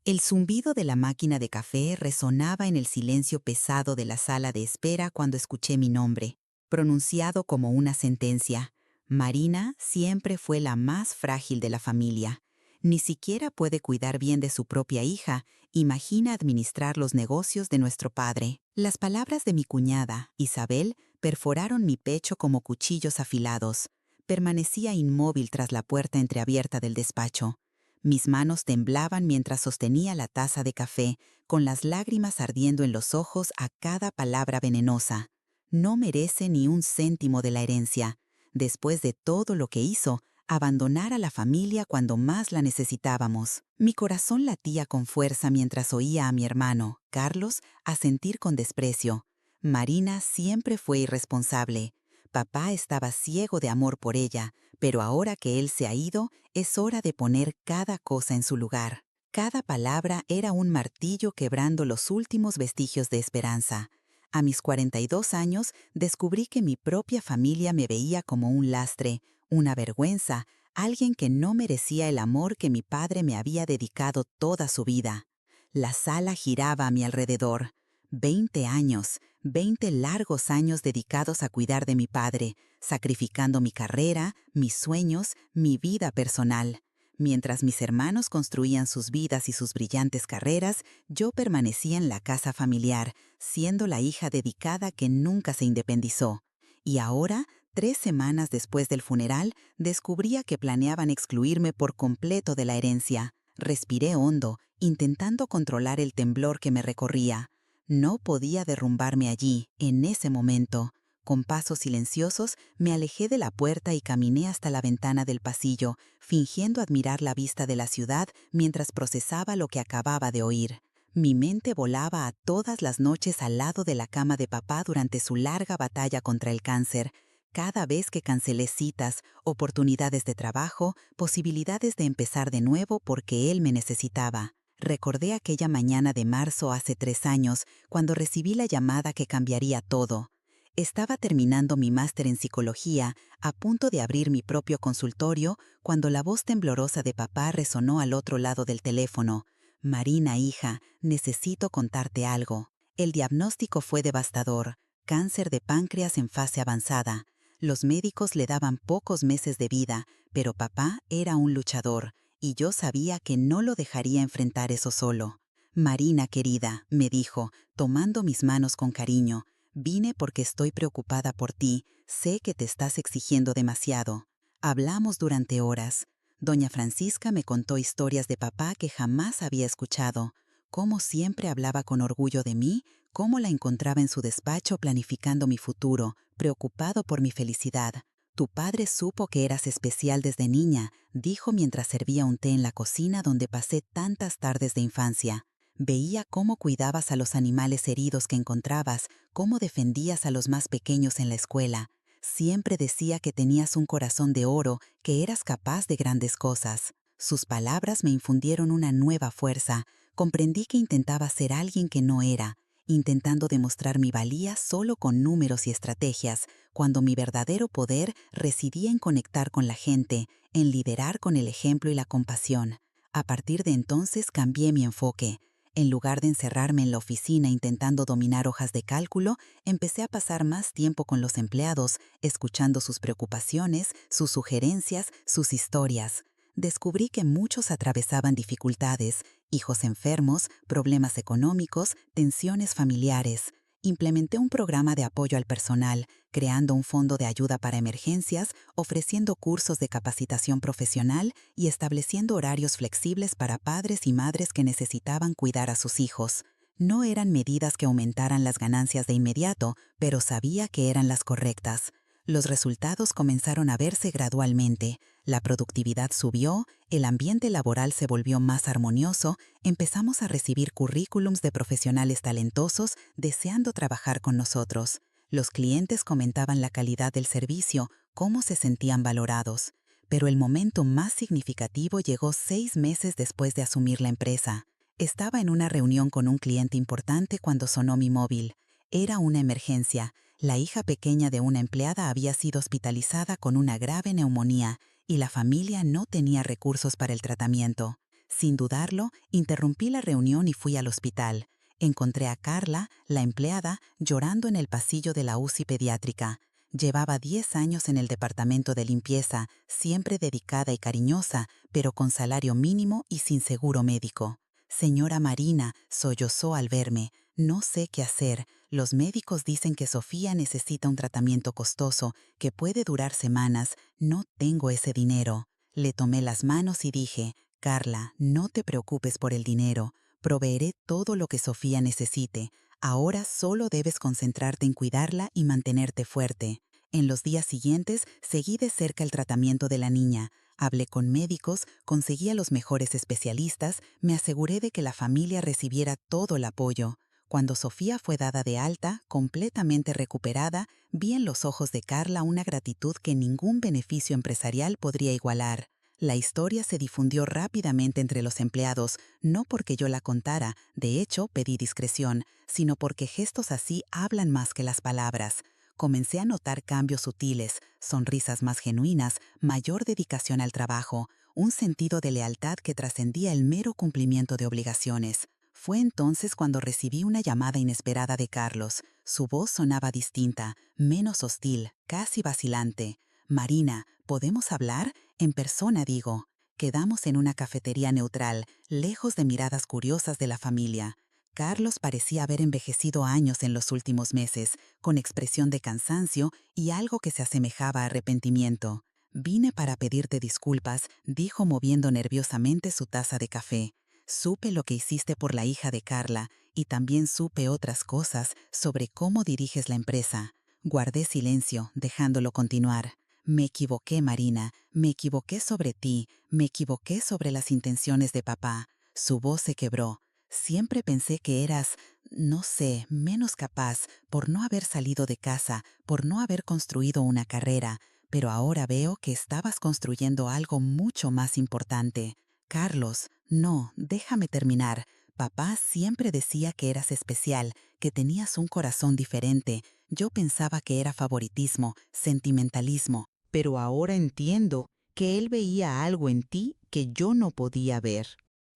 El zumbido de la máquina de café resonaba en el silencio pesado de la sala de espera cuando escuché mi nombre, pronunciado como una sentencia. Marina siempre fue la más frágil de la familia. Ni siquiera puede cuidar bien de su propia hija, imagina administrar los negocios de nuestro padre. Las palabras de mi cuñada, Isabel, perforaron mi pecho como cuchillos afilados. Permanecía inmóvil tras la puerta entreabierta del despacho. Mis manos temblaban mientras sostenía la taza de café, con las lágrimas ardiendo en los ojos a cada palabra venenosa. No merece ni un céntimo de la herencia. Después de todo lo que hizo, abandonar a la familia cuando más la necesitábamos. Mi corazón latía con fuerza mientras oía a mi hermano, Carlos, asentir con desprecio. Marina siempre fue irresponsable. Papá estaba ciego de amor por ella, pero ahora que él se ha ido, es hora de poner cada cosa en su lugar. Cada palabra era un martillo quebrando los últimos vestigios de esperanza. A mis 42 años descubrí que mi propia familia me veía como un lastre, una vergüenza, alguien que no merecía el amor que mi padre me había dedicado toda su vida. La sala giraba a mi alrededor. 20 años, 20 largos años dedicados a cuidar de mi padre, sacrificando mi carrera, mis sueños, mi vida personal. Mientras mis hermanos construían sus vidas y sus brillantes carreras, yo permanecía en la casa familiar, siendo la hija dedicada que nunca se independizó. Y ahora, 3 semanas después del funeral, descubría que planeaban excluirme por completo de la herencia. Respiré hondo, intentando controlar el temblor que me recorría. No podía derrumbarme allí, en ese momento. Con pasos silenciosos, me alejé de la puerta y caminé hasta la ventana del pasillo, fingiendo admirar la vista de la ciudad mientras procesaba lo que acababa de oír. Mi mente volaba a todas las noches al lado de la cama de papá durante su larga batalla contra el cáncer. Cada vez que cancelé citas, oportunidades de trabajo, posibilidades de empezar de nuevo porque él me necesitaba. Recordé aquella mañana de marzo hace 3 años, cuando recibí la llamada que cambiaría todo. Estaba terminando mi máster en psicología, a punto de abrir mi propio consultorio, cuando la voz temblorosa de papá resonó al otro lado del teléfono. Marina, hija, necesito contarte algo. El diagnóstico fue devastador, cáncer de páncreas en fase avanzada. Los médicos le daban pocos meses de vida, pero papá era un luchador, y yo sabía que no lo dejaría enfrentar eso solo. Marina, querida, me dijo, tomando mis manos con cariño, vine porque estoy preocupada por ti, sé que te estás exigiendo demasiado. Hablamos durante horas. Doña Francisca me contó historias de papá que jamás había escuchado, cómo siempre hablaba con orgullo de mí, cómo la encontraba en su despacho planificando mi futuro, preocupado por mi felicidad. Tu padre supo que eras especial desde niña, dijo mientras servía un té en la cocina donde pasé tantas tardes de infancia. Veía cómo cuidabas a los animales heridos que encontrabas, cómo defendías a los más pequeños en la escuela. Siempre decía que tenías un corazón de oro, que eras capaz de grandes cosas. Sus palabras me infundieron una nueva fuerza. Comprendí que intentaba ser alguien que no era, intentando demostrar mi valía solo con números y estrategias, cuando mi verdadero poder residía en conectar con la gente, en liderar con el ejemplo y la compasión. A partir de entonces cambié mi enfoque. En lugar de encerrarme en la oficina intentando dominar hojas de cálculo, empecé a pasar más tiempo con los empleados, escuchando sus preocupaciones, sus sugerencias, sus historias. Descubrí que muchos atravesaban dificultades, hijos enfermos, problemas económicos, tensiones familiares. Implementé un programa de apoyo al personal, creando un fondo de ayuda para emergencias, ofreciendo cursos de capacitación profesional y estableciendo horarios flexibles para padres y madres que necesitaban cuidar a sus hijos. No eran medidas que aumentaran las ganancias de inmediato, pero sabía que eran las correctas. Los resultados comenzaron a verse gradualmente. La productividad subió, el ambiente laboral se volvió más armonioso, empezamos a recibir currículums de profesionales talentosos deseando trabajar con nosotros. Los clientes comentaban la calidad del servicio, cómo se sentían valorados. Pero el momento más significativo llegó 6 meses después de asumir la empresa. Estaba en una reunión con un cliente importante cuando sonó mi móvil. Era una emergencia. La hija pequeña de una empleada había sido hospitalizada con una grave neumonía y la familia no tenía recursos para el tratamiento. Sin dudarlo, interrumpí la reunión y fui al hospital. Encontré a Carla, la empleada, llorando en el pasillo de la UCI pediátrica. Llevaba 10 años en el departamento de limpieza, siempre dedicada y cariñosa, pero con salario mínimo y sin seguro médico. Señora Marina, sollozó al verme. No sé qué hacer. Los médicos dicen que Sofía necesita un tratamiento costoso, que puede durar semanas. No tengo ese dinero. Le tomé las manos y dije, Carla, no te preocupes por el dinero. Proveeré todo lo que Sofía necesite. Ahora solo debes concentrarte en cuidarla y mantenerte fuerte. En los días siguientes seguí de cerca el tratamiento de la niña. Hablé con médicos, conseguí a los mejores especialistas, me aseguré de que la familia recibiera todo el apoyo. Cuando Sofía fue dada de alta, completamente recuperada, vi en los ojos de Carla una gratitud que ningún beneficio empresarial podría igualar. La historia se difundió rápidamente entre los empleados, no porque yo la contara, de hecho pedí discreción, sino porque gestos así hablan más que las palabras. Comencé a notar cambios sutiles, sonrisas más genuinas, mayor dedicación al trabajo, un sentido de lealtad que trascendía el mero cumplimiento de obligaciones. Fue entonces cuando recibí una llamada inesperada de Carlos. Su voz sonaba distinta, menos hostil, casi vacilante. Marina, ¿podemos hablar? En persona, digo. Quedamos en una cafetería neutral, lejos de miradas curiosas de la familia. Carlos parecía haber envejecido años en los últimos meses, con expresión de cansancio y algo que se asemejaba a arrepentimiento. Vine para pedirte disculpas, dijo moviendo nerviosamente su taza de café. Supe lo que hiciste por la hija de Carla y también supe otras cosas sobre cómo diriges la empresa. Guardé silencio, dejándolo continuar. Me equivoqué, Marina, me equivoqué sobre ti, me equivoqué sobre las intenciones de papá. Su voz se quebró. Siempre pensé que eras, no sé, menos capaz por no haber salido de casa, por no haber construido una carrera, pero ahora veo que estabas construyendo algo mucho más importante. Carlos, no, déjame terminar. Papá siempre decía que eras especial, que tenías un corazón diferente. Yo pensaba que era favoritismo, sentimentalismo, pero ahora entiendo que él veía algo en ti que yo no podía ver.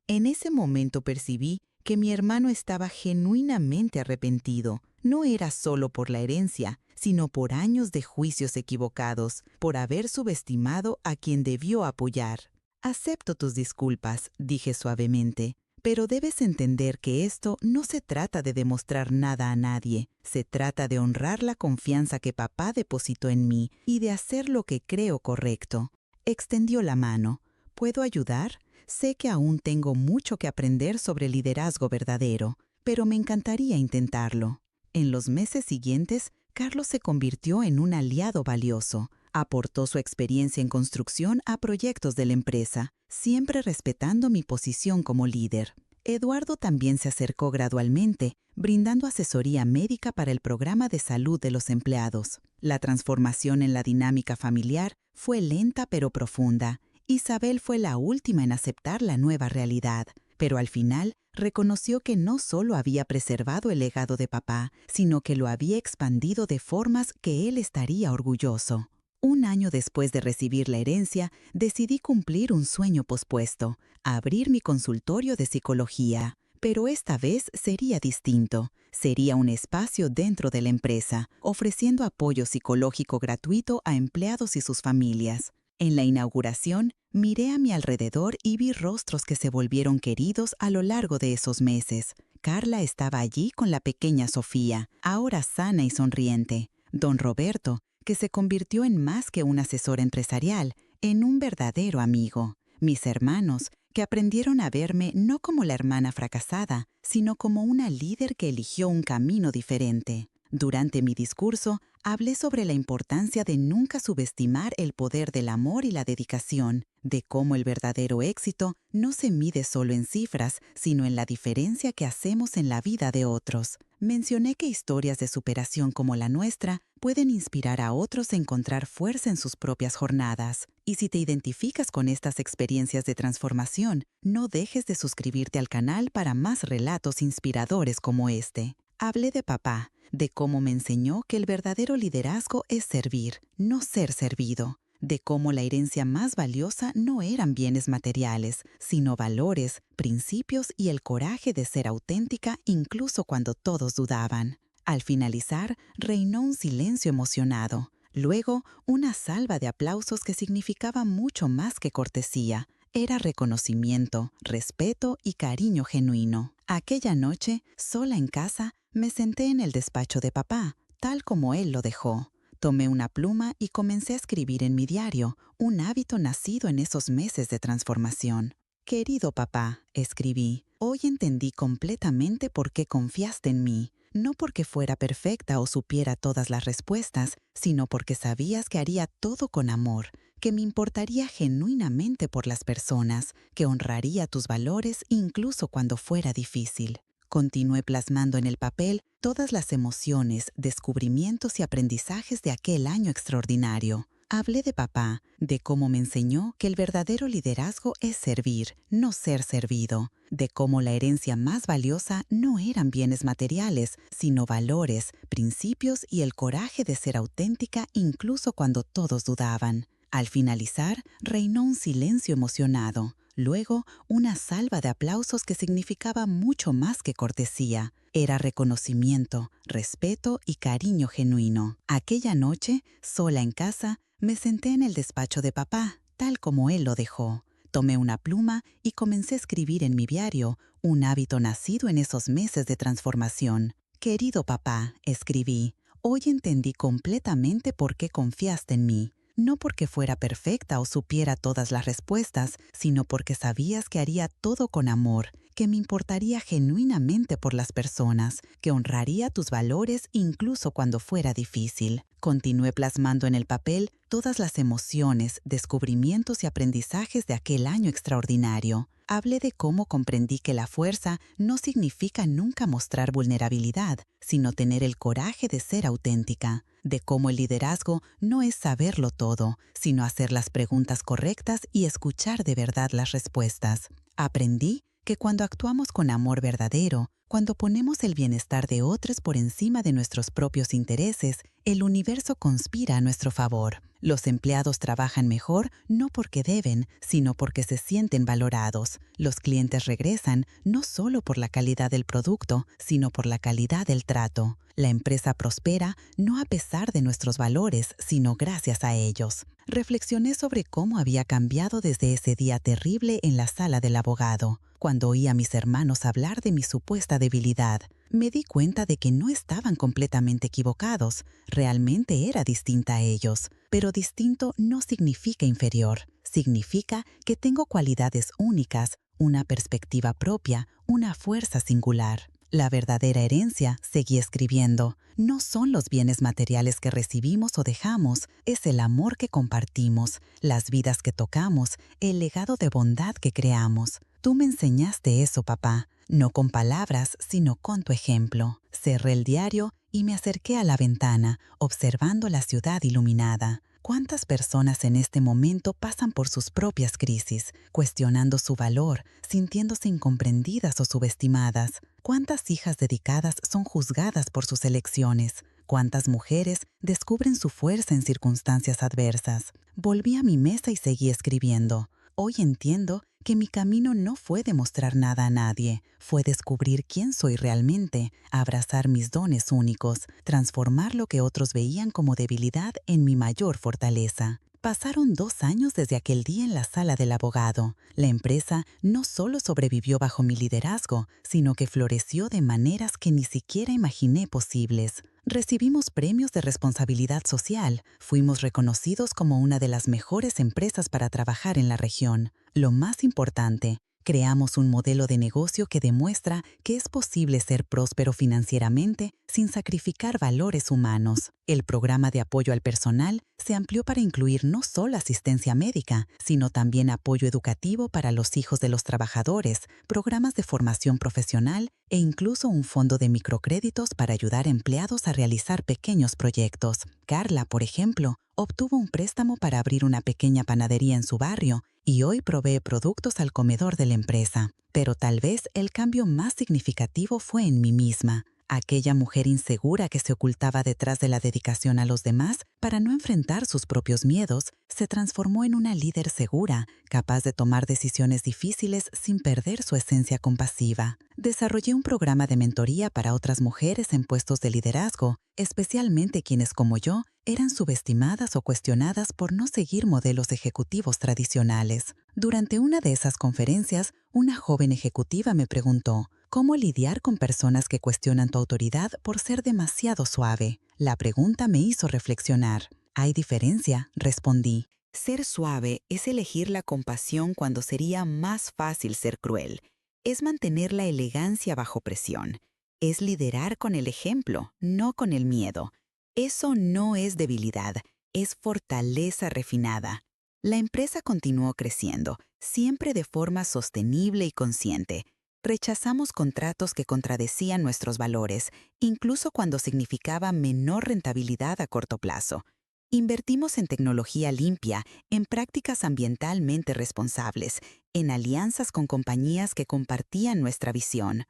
En ese momento percibí que mi hermano estaba genuinamente arrepentido. No era solo por la herencia, sino por años de juicios equivocados, por haber subestimado a quien debió apoyar. Acepto tus disculpas, dije suavemente, pero debes entender que esto no se trata de demostrar nada a nadie. Se trata de honrar la confianza que papá depositó en mí y de hacer lo que creo correcto. Extendió la mano. ¿Puedo ayudar? Sé que aún tengo mucho que aprender sobre liderazgo verdadero, pero me encantaría intentarlo. En los meses siguientes, Carlos se convirtió en un aliado valioso. Aportó su experiencia en construcción a proyectos de la empresa, siempre respetando mi posición como líder. Eduardo también se acercó gradualmente, brindando asesoría médica para el programa de salud de los empleados. La transformación en la dinámica familiar fue lenta pero profunda. Isabel fue la última en aceptar la nueva realidad, pero al final reconoció que no solo había preservado el legado de papá, sino que lo había expandido de formas que él estaría orgulloso. Un año después de recibir la herencia, decidí cumplir un sueño pospuesto, abrir mi consultorio de psicología. Pero esta vez sería distinto. Sería un espacio dentro de la empresa, ofreciendo apoyo psicológico gratuito a empleados y sus familias. En la inauguración, miré a mi alrededor y vi rostros que se volvieron queridos a lo largo de esos meses. Carla estaba allí con la pequeña Sofía, ahora sana y sonriente. Don Roberto, que se convirtió en más que un asesor empresarial, en un verdadero amigo. Mis hermanos, que aprendieron a verme no como la hermana fracasada, sino como una líder que eligió un camino diferente. Durante mi discurso, hablé sobre la importancia de nunca subestimar el poder del amor y la dedicación, de cómo el verdadero éxito no se mide solo en cifras, sino en la diferencia que hacemos en la vida de otros. Mencioné que historias de superación como la nuestra pueden inspirar a otros a encontrar fuerza en sus propias jornadas. Y si te identificas con estas experiencias de transformación, no dejes de suscribirte al canal para más relatos inspiradores como este. Hablé de papá, de cómo me enseñó que el verdadero liderazgo es servir, no ser servido. de cómo la herencia más valiosa no eran bienes materiales, sino valores, principios y el coraje de ser auténtica incluso cuando todos dudaban. Al finalizar, reinó un silencio emocionado. Luego, una salva de aplausos que significaba mucho más que cortesía. Era reconocimiento, respeto y cariño genuino. Aquella noche, sola en casa, me senté en el despacho de papá, tal como él lo dejó. Tomé una pluma y comencé a escribir en mi diario, un hábito nacido en esos meses de transformación. Querido papá, escribí, hoy entendí completamente por qué confiaste en mí. No porque fuera perfecta o supiera todas las respuestas, sino porque sabías que haría todo con amor, que me importaría genuinamente por las personas, que honraría tus valores incluso cuando fuera difícil. Continué plasmando en el papel todas las emociones, descubrimientos y aprendizajes de aquel año extraordinario. Hablé de papá, de cómo me enseñó que el verdadero liderazgo es servir, no ser servido, de cómo la herencia más valiosa no eran bienes materiales, sino valores, principios y el coraje de ser auténtica incluso cuando todos dudaban. Al finalizar, reinó un silencio emocionado. Luego, una salva de aplausos que significaba mucho más que cortesía. Era reconocimiento, respeto y cariño genuino. Aquella noche, sola en casa, me senté en el despacho de papá, tal como él lo dejó. Tomé una pluma y comencé a escribir en mi diario, un hábito nacido en esos meses de transformación. Querido papá, escribí, hoy entendí completamente por qué confiaste en mí. No porque fuera perfecta o supiera todas las respuestas, sino porque sabías que haría todo con amor, que me importaría genuinamente por las personas, que honraría tus valores incluso cuando fuera difícil. Continué plasmando en el papel todas las emociones, descubrimientos y aprendizajes de aquel año extraordinario. Hablé de cómo comprendí que la fuerza no significa nunca mostrar vulnerabilidad, sino tener el coraje de ser auténtica. De cómo el liderazgo no es saberlo todo, sino hacer las preguntas correctas y escuchar de verdad las respuestas. Aprendí que cuando actuamos con amor verdadero, cuando ponemos el bienestar de otros por encima de nuestros propios intereses, el universo conspira a nuestro favor. Los empleados trabajan mejor no porque deben, sino porque se sienten valorados. Los clientes regresan no solo por la calidad del producto, sino por la calidad del trato. La empresa prospera no a pesar de nuestros valores, sino gracias a ellos. Reflexioné sobre cómo había cambiado desde ese día terrible en la sala del abogado. Cuando oí a mis hermanos hablar de mi supuesta debilidad, me di cuenta de que no estaban completamente equivocados. Realmente era distinta a ellos. Pero distinto no significa inferior. Significa que tengo cualidades únicas, una perspectiva propia, una fuerza singular. La verdadera herencia, seguí escribiendo, no son los bienes materiales que recibimos o dejamos, es el amor que compartimos, las vidas que tocamos, el legado de bondad que creamos. Tú me enseñaste eso, papá, no con palabras, sino con tu ejemplo. Cerré el diario y me acerqué a la ventana, observando la ciudad iluminada. ¿Cuántas personas en este momento pasan por sus propias crisis, cuestionando su valor, sintiéndose incomprendidas o subestimadas? ¿Cuántas hijas dedicadas son juzgadas por sus elecciones? ¿Cuántas mujeres descubren su fuerza en circunstancias adversas? Volví a mi mesa y seguí escribiendo. Hoy entiendo que mi camino no fue demostrar nada a nadie, fue descubrir quién soy realmente, abrazar mis dones únicos, transformar lo que otros veían como debilidad en mi mayor fortaleza. Pasaron 2 años desde aquel día en la sala del abogado. La empresa no solo sobrevivió bajo mi liderazgo, sino que floreció de maneras que ni siquiera imaginé posibles. Recibimos premios de responsabilidad social, fuimos reconocidos como una de las mejores empresas para trabajar en la región. Lo más importante, creamos un modelo de negocio que demuestra que es posible ser próspero financieramente sin sacrificar valores humanos. El programa de apoyo al personal se amplió para incluir no solo asistencia médica, sino también apoyo educativo para los hijos de los trabajadores, programas de formación profesional e incluso un fondo de microcréditos para ayudar a empleados a realizar pequeños proyectos. Carla, por ejemplo, obtuvo un préstamo para abrir una pequeña panadería en su barrio y hoy provee productos al comedor de la empresa. Pero tal vez el cambio más significativo fue en mí misma. Aquella mujer insegura que se ocultaba detrás de la dedicación a los demás para no enfrentar sus propios miedos, se transformó en una líder segura, capaz de tomar decisiones difíciles sin perder su esencia compasiva. Desarrollé un programa de mentoría para otras mujeres en puestos de liderazgo, especialmente quienes como yo eran subestimadas o cuestionadas por no seguir modelos ejecutivos tradicionales. Durante una de esas conferencias, una joven ejecutiva me preguntó, ¿cómo lidiar con personas que cuestionan tu autoridad por ser demasiado suave? La pregunta me hizo reflexionar. ¿Hay diferencia?, respondí. Ser suave es elegir la compasión cuando sería más fácil ser cruel. Es mantener la elegancia bajo presión. Es liderar con el ejemplo, no con el miedo. Eso no es debilidad, es fortaleza refinada. La empresa continuó creciendo, siempre de forma sostenible y consciente. Rechazamos contratos que contradecían nuestros valores, incluso cuando significaba menor rentabilidad a corto plazo. Invertimos en tecnología limpia, en prácticas ambientalmente responsables, en alianzas con compañías que compartían nuestra visión.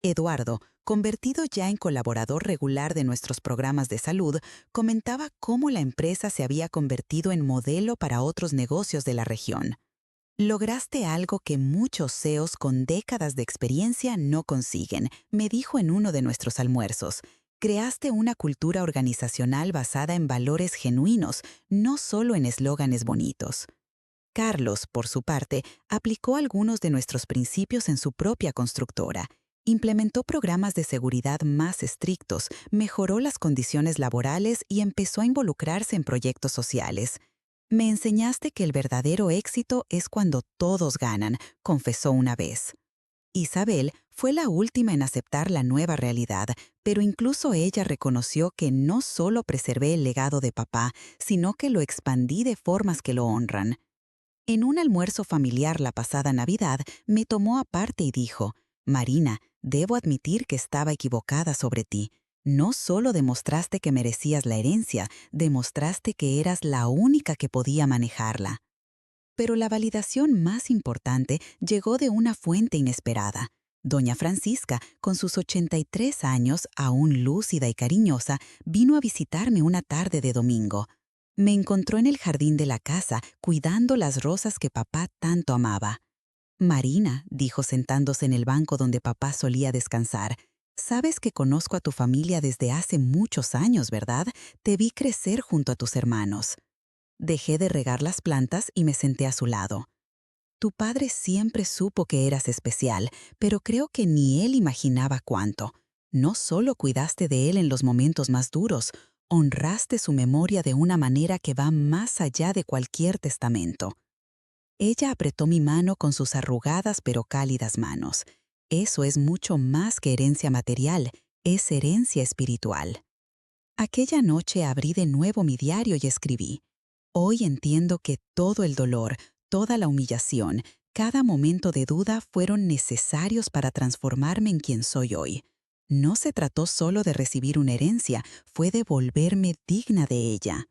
Eduardo, convertido ya en colaborador regular de nuestros programas de salud, comentaba cómo la empresa se había convertido en modelo para otros negocios de la región. Lograste algo que muchos CEOs con décadas de experiencia no consiguen, me dijo en uno de nuestros almuerzos. Creaste una cultura organizacional basada en valores genuinos, no solo en eslóganes bonitos. Carlos, por su parte, aplicó algunos de nuestros principios en su propia constructora. Implementó programas de seguridad más estrictos, mejoró las condiciones laborales y empezó a involucrarse en proyectos sociales. Me enseñaste que el verdadero éxito es cuando todos ganan, confesó una vez. Isabel fue la última en aceptar la nueva realidad, pero incluso ella reconoció que no solo preservé el legado de papá, sino que lo expandí de formas que lo honran. En un almuerzo familiar la pasada Navidad, me tomó aparte y dijo, «Marina, debo admitir que estaba equivocada sobre ti. No solo demostraste que merecías la herencia, demostraste que eras la única que podía manejarla». Pero la validación más importante llegó de una fuente inesperada. Doña Francisca, con sus 83 años, aún lúcida y cariñosa, vino a visitarme una tarde de domingo. Me encontró en el jardín de la casa, cuidando las rosas que papá tanto amaba. «Marina», dijo sentándose en el banco donde papá solía descansar, «sabes que conozco a tu familia desde hace muchos años, ¿verdad? Te vi crecer junto a tus hermanos». Dejé de regar las plantas y me senté a su lado. «Tu padre siempre supo que eras especial, pero creo que ni él imaginaba cuánto. No solo cuidaste de él en los momentos más duros, honraste su memoria de una manera que va más allá de cualquier testamento». Ella apretó mi mano con sus arrugadas pero cálidas manos. Eso es mucho más que herencia material, es herencia espiritual. Aquella noche abrí de nuevo mi diario y escribí. Hoy entiendo que todo el dolor, toda la humillación, cada momento de duda fueron necesarios para transformarme en quien soy hoy. No se trató solo de recibir una herencia, fue de volverme digna de ella.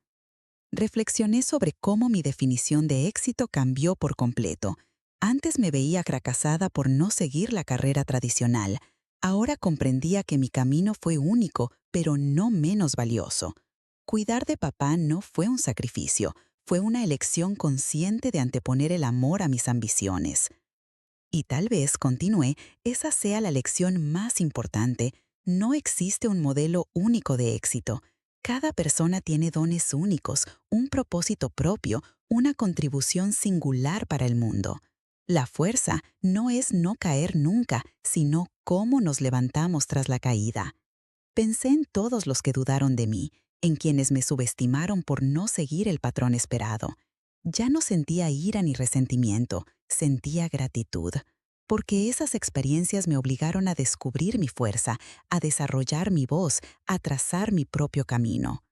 Reflexioné sobre cómo mi definición de éxito cambió por completo. Antes me veía fracasada por no seguir la carrera tradicional. Ahora comprendía que mi camino fue único, pero no menos valioso. Cuidar de papá no fue un sacrificio, fue una elección consciente de anteponer el amor a mis ambiciones. Y tal vez, continué, esa sea la lección más importante. No existe un modelo único de éxito. Cada persona tiene dones únicos, un propósito propio, una contribución singular para el mundo. La fuerza no es no caer nunca, sino cómo nos levantamos tras la caída. Pensé en todos los que dudaron de mí, en quienes me subestimaron por no seguir el patrón esperado. Ya no sentía ira ni resentimiento, sentía gratitud, porque esas experiencias me obligaron a descubrir mi fuerza, a desarrollar mi voz, a trazar mi propio camino.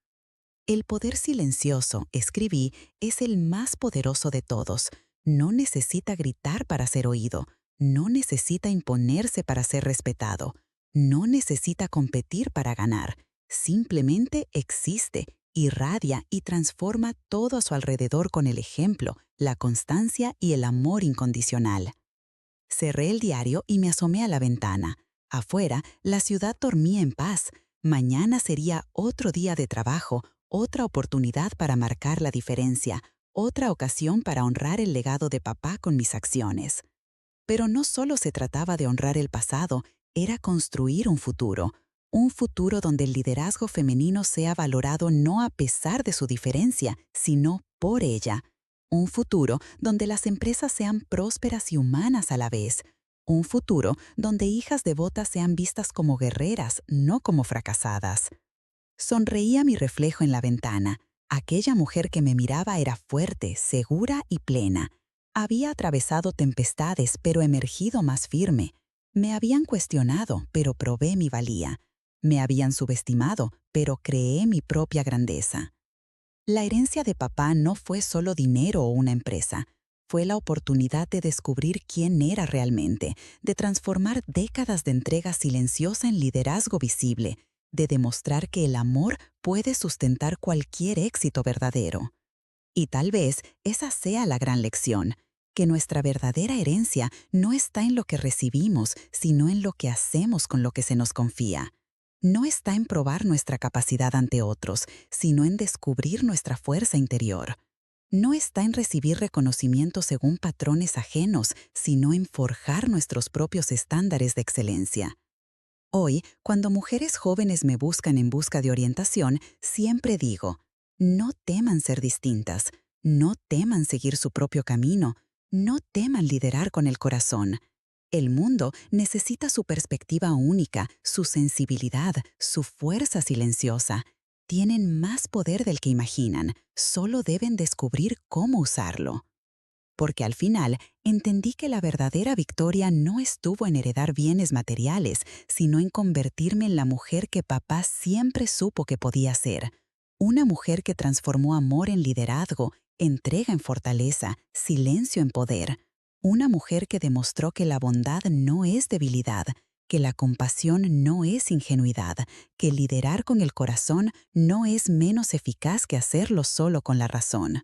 El poder silencioso, escribí, es el más poderoso de todos. No necesita gritar para ser oído, no necesita imponerse para ser respetado, no necesita competir para ganar. Simplemente existe, irradia y transforma todo a su alrededor con el ejemplo, la constancia y el amor incondicional. Cerré el diario y me asomé a la ventana. Afuera, la ciudad dormía en paz. Mañana sería otro día de trabajo, otra oportunidad para marcar la diferencia, otra ocasión para honrar el legado de papá con mis acciones. Pero no solo se trataba de honrar el pasado, era construir un futuro donde el liderazgo femenino sea valorado no a pesar de su diferencia, sino por ella. Un futuro donde las empresas sean prósperas y humanas a la vez. Un futuro donde hijas devotas sean vistas como guerreras, no como fracasadas. Sonreí a mi reflejo en la ventana. Aquella mujer que me miraba era fuerte, segura y plena. Había atravesado tempestades, pero emergido más firme. Me habían cuestionado, pero probé mi valía. Me habían subestimado, pero creé mi propia grandeza. La herencia de papá no fue solo dinero o una empresa. Fue la oportunidad de descubrir quién era realmente, de transformar décadas de entrega silenciosa en liderazgo visible, de demostrar que el amor puede sustentar cualquier éxito verdadero. Y tal vez esa sea la gran lección, que nuestra verdadera herencia no está en lo que recibimos, sino en lo que hacemos con lo que se nos confía. No está en probar nuestra capacidad ante otros, sino en descubrir nuestra fuerza interior. No está en recibir reconocimiento según patrones ajenos, sino en forjar nuestros propios estándares de excelencia. Hoy, cuando mujeres jóvenes me buscan en busca de orientación, siempre digo, no teman ser distintas, no teman seguir su propio camino, no teman liderar con el corazón. El mundo necesita su perspectiva única, su sensibilidad, su fuerza silenciosa. Tienen más poder del que imaginan, solo deben descubrir cómo usarlo. Porque al final entendí que la verdadera victoria no estuvo en heredar bienes materiales, sino en convertirme en la mujer que papá siempre supo que podía ser. Una mujer que transformó amor en liderazgo, entrega en fortaleza, silencio en poder. Una mujer que demostró que la bondad no es debilidad, que la compasión no es ingenuidad, que liderar con el corazón no es menos eficaz que hacerlo solo con la razón.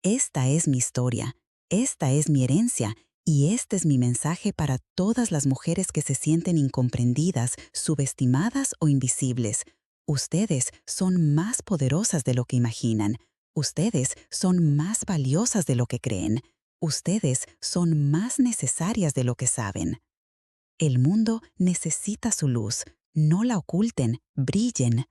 Esta es mi historia. Esta es mi herencia y este es mi mensaje para todas las mujeres que se sienten incomprendidas, subestimadas o invisibles. Ustedes son más poderosas de lo que imaginan. Ustedes son más valiosas de lo que creen. Ustedes son más necesarias de lo que saben. El mundo necesita su luz. No la oculten, brillen.